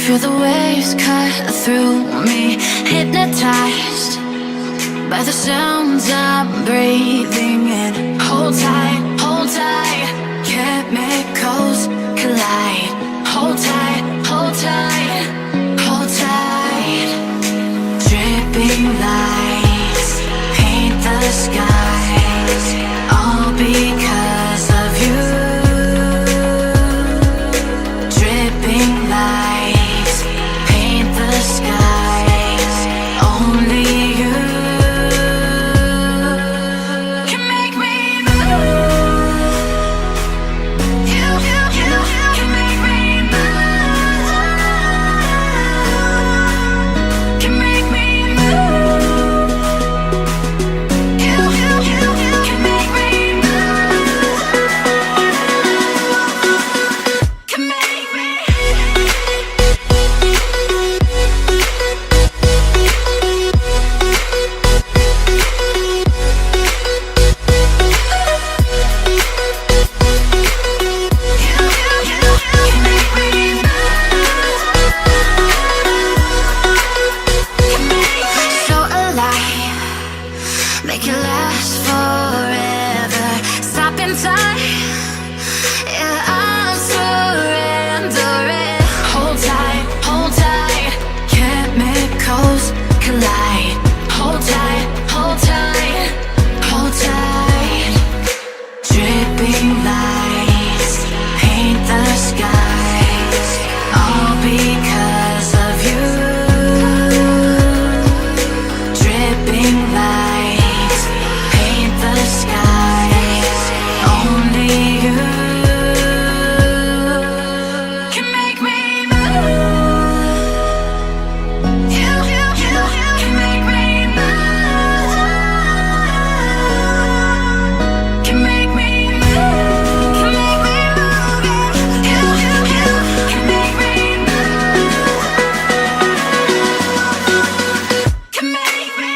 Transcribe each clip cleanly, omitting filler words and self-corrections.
Feel the waves cut through me, hypnotized by the sounds I'm breathing in. Hold tight, hold tight, chemicals collide. Hold tight, hold tight, hold tight. Dripping lights paint the skies, all because of you. Dripping lights paint the skies, only you can make me move. You can make me move. Can make me move. You can make me move. Can make me. So alive, make it last forever. Stop in time, yeah, I'm surrendering. Hold tight, chemicals collide. Hold tight, hold tight, hold tight. Dripping lights paint the skies, all because of you. Dripping lights paint the skies, only you can make me move. You can make me move. Can make me move. Can make me move. You can make me move. Can make me.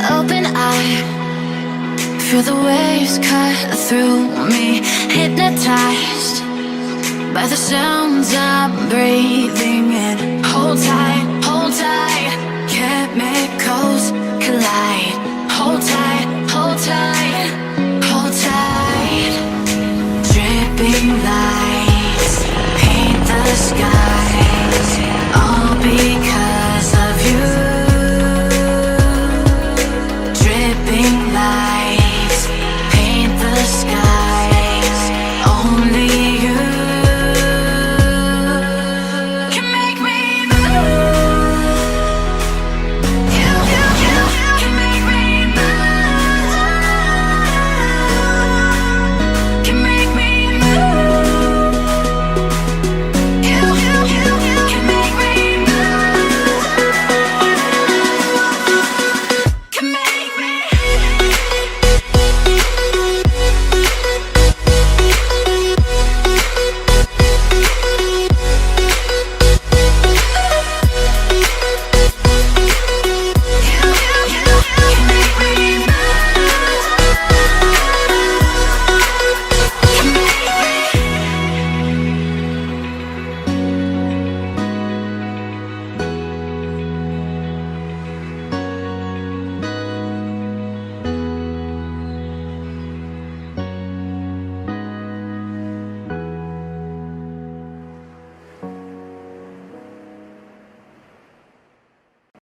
Open eye, feel the waves cut through me, hypnotized by the sounds I'm breathing in. Hold tight, chemicals collide. Hold tight, hold tight, hold tight. Dripping light.